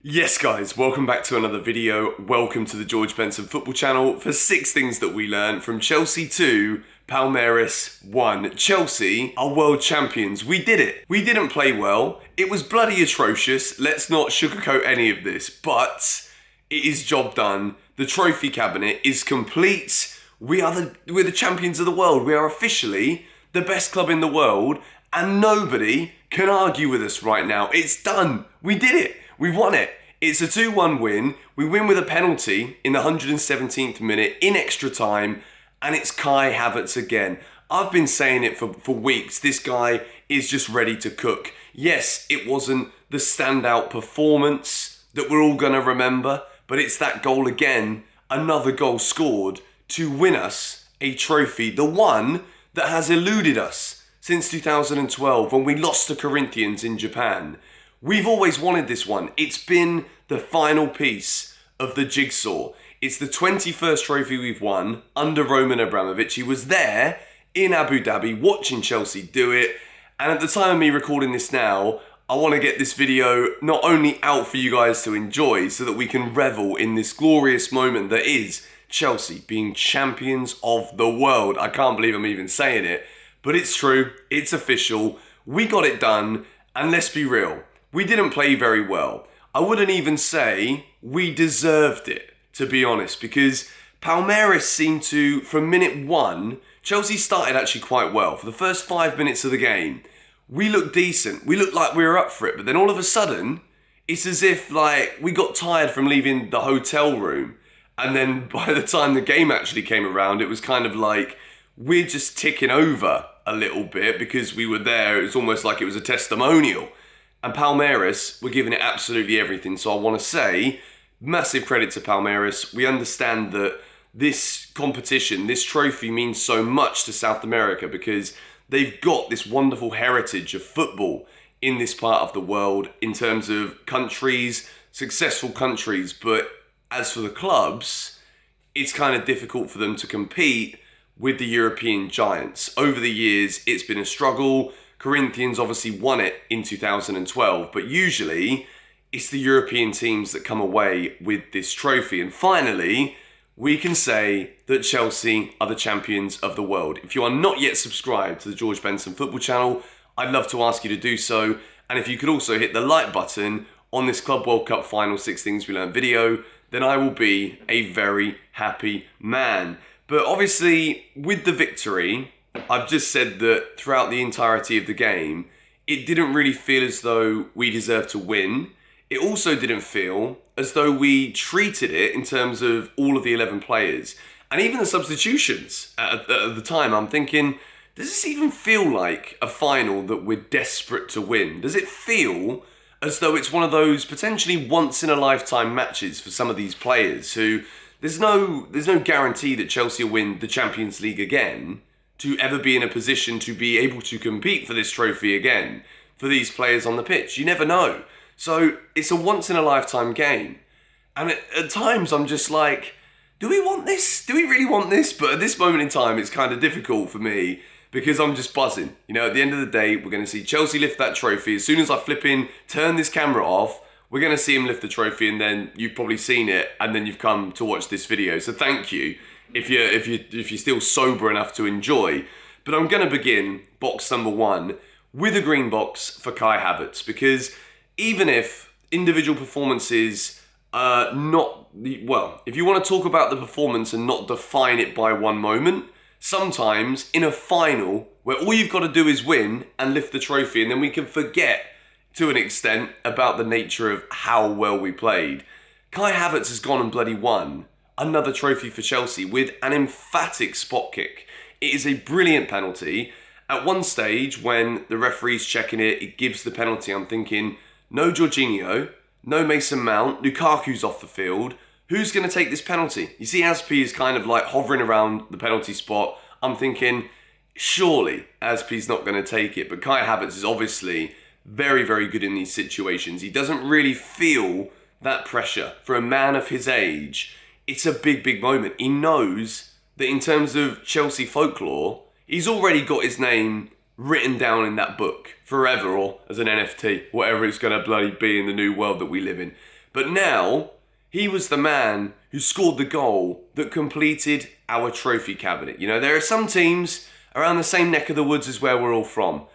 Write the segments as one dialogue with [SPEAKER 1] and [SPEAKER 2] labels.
[SPEAKER 1] Yes guys, welcome back to another video. Welcome to the George Benson Football Channel for 6 things that we learned from Chelsea 2, Palmeiras 1. Chelsea are world champions. We did it. We didn't play well. It was bloody atrocious. Let's not sugarcoat any of this, but it is job done. The trophy cabinet is complete. We're the champions of the world. We are officially the best club in the world and nobody can argue with us right now. It's done. We did it. We've won it. It's a 2-1 win. We win with a penalty in the 117th minute in extra time, and it's Kai Havertz again. I've been saying it for weeks. This guy is just ready to cook. Yes, it wasn't the standout performance that we're all going to remember, but it's that goal again, another goal scored to win us a trophy, the one that has eluded us since 2012 when we lost to Corinthians in Japan. We've always wanted this one. It's been the final piece of the jigsaw. It's the 21st trophy we've won under Roman Abramovich. He was there in Abu Dhabi watching Chelsea do it. And at the time of me recording this now, I want to get this video not only out for you guys to enjoy so that we can revel in this glorious moment that is Chelsea being champions of the world. I can't believe I'm even saying it, but it's true. It's official. We got it done. And let's be real. We didn't play very well. I wouldn't even say we deserved it, to be honest, because Palmeiras seemed to, from minute one, Chelsea started actually quite well. For the first 5 minutes of the game, we looked decent. We looked like we were up for it. But then all of a sudden, it's as if we got tired from leaving the hotel room. And then by the time the game actually came around, it was kind of like we're just ticking over a little bit because we were there. It was almost like it was a testimonial. And Palmeiras were giving it absolutely everything. So I want to say, massive credit to Palmeiras. We understand that this competition, this trophy means so much to South America because they've got this wonderful heritage of football in this part of the world in terms of countries, successful countries. But as for the clubs, it's kind of difficult for them to compete with the European giants. Over the years, it's been a struggle. Corinthians obviously won it in 2012, but usually it's the European teams that come away with this trophy. And finally, we can say that Chelsea are the champions of the world. If you are not yet subscribed to the George Benson Football Channel, I'd love to ask you to do so. And if you could also hit the like button on this Club World Cup final 6 things we learned video, then I will be a very happy man. But obviously, with the victory, I've just said that throughout the entirety of the game, it didn't really feel as though we deserved to win. It also didn't feel as though we treated it in terms of all of the 11 players. And even the substitutions at the time, I'm thinking, does this even feel like a final that we're desperate to win? Does it feel as though it's one of those potentially once-in-a-lifetime matches for some of these players who there's no guarantee that Chelsea will win the Champions League again to ever be in a position to be able to compete for this trophy again for these players on the pitch. You never know. So it's a once-in-a-lifetime game. And at times I'm just like, do we want this? Do we really want this? But at this moment in time, it's kind of difficult for me because I'm just buzzing. You know, at the end of the day, we're going to see Chelsea lift that trophy. As soon as I turn this camera off, we're going to see him lift the trophy, and then you've probably seen it, and then you've come to watch this video. So thank you if you're still sober enough to enjoy. But I'm going to begin box number 1 with a green box for Kai Havertz, because even if individual performances are not, well, if you want to talk about the performance and not define it by one moment, sometimes in a final where all you've got to do is win and lift the trophy, and then we can forget to an extent about the nature of how well we played. Kai Havertz has gone and bloody won another trophy for Chelsea with an emphatic spot kick. It is a brilliant penalty. At one stage, when the referee's checking it, it gives the penalty. I'm thinking, no Jorginho, no Mason Mount, Lukaku's off the field. Who's going to take this penalty? You see Azpi is kind of like hovering around the penalty spot. I'm thinking, surely Azpi's not going to take it. But Kai Havertz is obviously very, very good in these situations. He doesn't really feel that pressure. For a man of his age, it's a big, big moment. He knows that in terms of Chelsea folklore, he's already got his name written down in that book forever, or as an NFT, whatever it's going to bloody be in the new world that we live in. But now, he was the man who scored the goal that completed our trophy cabinet. You know, there are some teams around the same neck of the woods as where we're all from,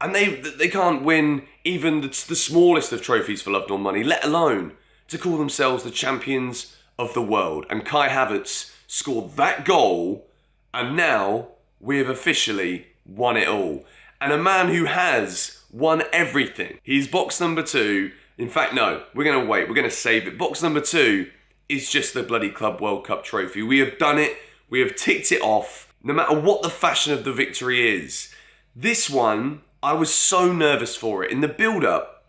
[SPEAKER 1] and they can't win even the smallest of trophies for love nor money, let alone to call themselves the champions of the world. And Kai Havertz scored that goal, and now we have officially won it all. And a man who has won everything. He's box number 2. In fact, no, we're going to wait. We're going to save it. Box number 2 is just the bloody Club World Cup trophy. We have done it. We have ticked it off, no matter what the fashion of the victory is. This one, I was so nervous for it. In the build-up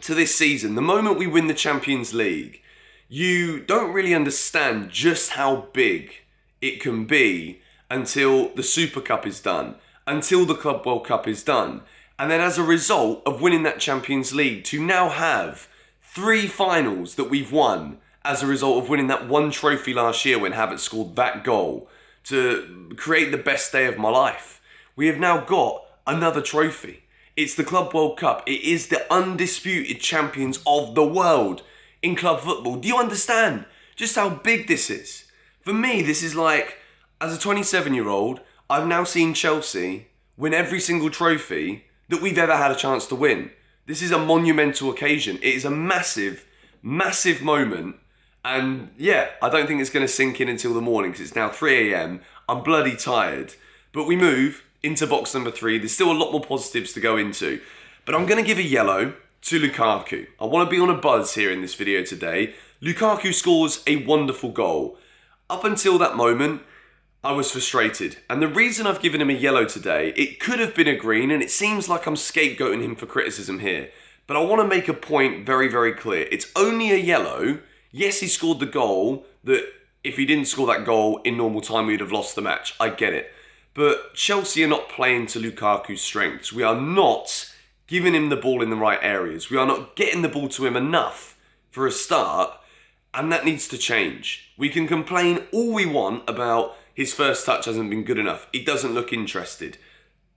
[SPEAKER 1] to this season, the moment we win the Champions League, you don't really understand just how big it can be until the Super Cup is done, until the Club World Cup is done. And then as a result of winning that Champions League, to now have 3 finals that we've won as a result of winning that one trophy last year when Havertz scored that goal to create the best day of my life. We have now got another trophy. It's the Club World Cup. It is the undisputed champions of the world in club football. Do you understand just how big this is? For me, this is like, as a 27-year-old, I've now seen Chelsea win every single trophy that we've ever had a chance to win. This is a monumental occasion. It is a massive, massive moment. And yeah, I don't think it's going to sink in until the morning because it's now 3 a.m. I'm bloody tired. But we move into box number 3. There's still a lot more positives to go into. But I'm going to give a yellow to Lukaku. I want to be on a buzz here in this video today. Lukaku scores a wonderful goal. Up until that moment, I was frustrated. And the reason I've given him a yellow today, it could have been a green, and it seems like I'm scapegoating him for criticism here. But I want to make a point very, very clear. It's only a yellow. Yes, he scored the goal that if he didn't score that goal in normal time, we'd have lost the match. I get it. But Chelsea are not playing to Lukaku's strengths. We are not giving him the ball in the right areas. We are not getting the ball to him enough for a start, and that needs to change. We can complain all we want about his first touch hasn't been good enough. He doesn't look interested,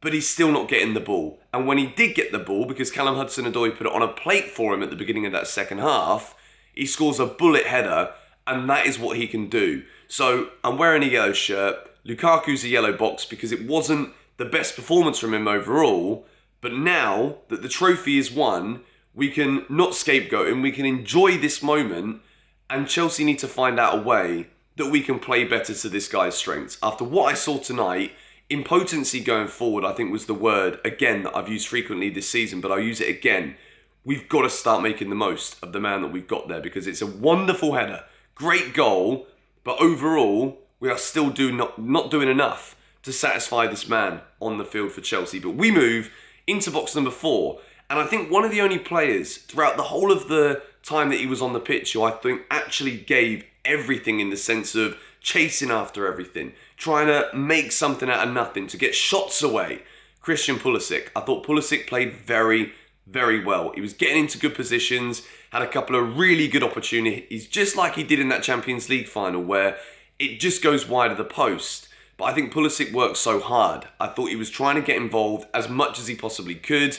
[SPEAKER 1] but he's still not getting the ball. And when he did get the ball, because Callum Hudson-Odoi put it on a plate for him at the beginning of that second half, he scores a bullet header, and that is what he can do. So I'm wearing a yellow shirt. Lukaku's a yellow box because it wasn't the best performance from him overall. But now that the trophy is won, we can not scapegoat him. We can enjoy this moment. And Chelsea need to find out a way that we can play better to this guy's strengths. After what I saw tonight, impotency going forward, I think was the word, again, that I've used frequently this season, but I'll use it again. We've got to start making the most of the man that we've got there because it's a wonderful header, great goal, but overall, we are still not doing enough to satisfy this man on the field for Chelsea. But we move into box number 4, and I think one of the only players throughout the whole of the time that he was on the pitch who I think actually gave everything in the sense of chasing after everything, trying to make something out of nothing, to get shots away. Christian Pulisic. I thought Pulisic played very, very well. He was getting into good positions, had a couple of really good opportunities, just like he did in that Champions League final where it just goes wide of the post. But I think Pulisic worked so hard. I thought he was trying to get involved as much as he possibly could.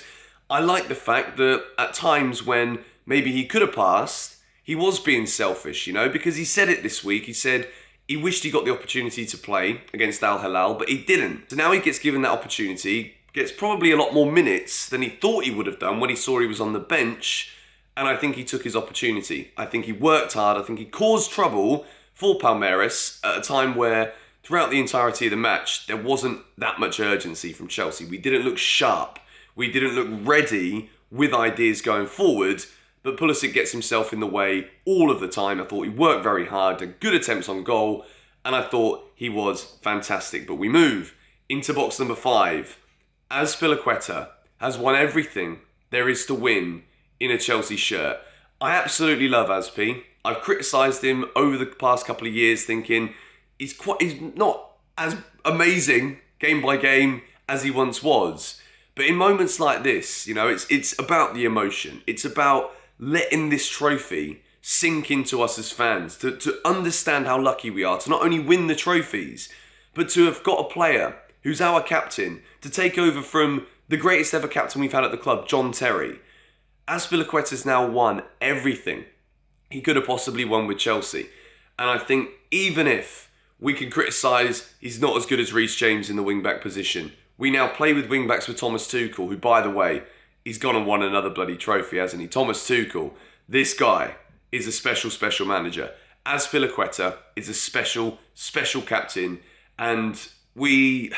[SPEAKER 1] I like the fact that at times when maybe he could have passed, he was being selfish, you know, because he said it this week. He said he wished he got the opportunity to play against Al Hilal, but he didn't. So now he gets given that opportunity, gets probably a lot more minutes than he thought he would have done when he saw he was on the bench, and I think he took his opportunity. I think he worked hard. I think he caused trouble for Palmeiras at a time where throughout the entirety of the match, there wasn't that much urgency from Chelsea. We didn't look sharp. We didn't look ready with ideas going forward. But Pulisic gets himself in the way all of the time. I thought he worked very hard, had good attempts on goal, and I thought he was fantastic. But we move into box number 5. Azpilicueta has won everything there is to win in a Chelsea shirt. I absolutely love Azpi. I've criticised him over the past couple of years, thinking he's not as amazing game by game as he once was. But in moments like this, you know, it's about the emotion. It's about letting this trophy sink into us as fans, to understand how lucky we are to not only win the trophies, but to have got a player who's our captain, to take over from the greatest ever captain we've had at the club, John Terry. Azpilicueta's now won everything. he could have possibly won with Chelsea. And I think even if we can criticise he's not as good as Reece James in the wing-back position, we now play with wing-backs with Thomas Tuchel, who, by the way, he's gone and won another bloody trophy, hasn't he? Thomas Tuchel, this guy is a special, special manager. Azpilicueta is a special, special captain. And I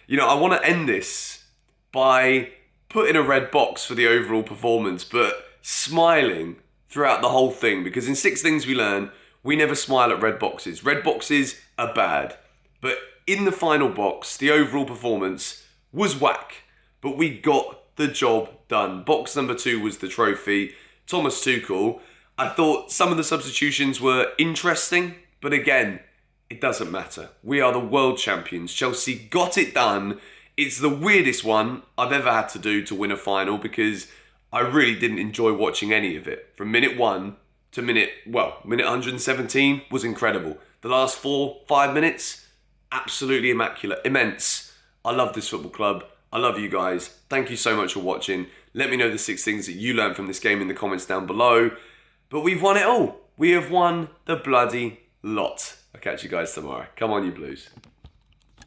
[SPEAKER 1] want to end this by putting a red box for the overall performance, but smiling throughout the whole thing. Because in 6 Things We Learn, we never smile at red boxes. Red boxes are bad. But in the final box, the overall performance was whack. But we got the job done. Box number 2 was the trophy. Thomas Tuchel. I thought some of the substitutions were interesting, but again, it doesn't matter. We are the world champions. Chelsea got it done. It's the weirdest one I've ever had to do to win a final because I really didn't enjoy watching any of it. From minute 1 to minute 117 was incredible. The last 4-5 minutes, absolutely immaculate, immense. I love this football club. I love you guys. Thank you so much for watching. Let me know the 6 things that you learned from this game in the comments down below. But we've won it all. We have won the bloody lot. I'll catch you guys tomorrow. Come on, you Blues.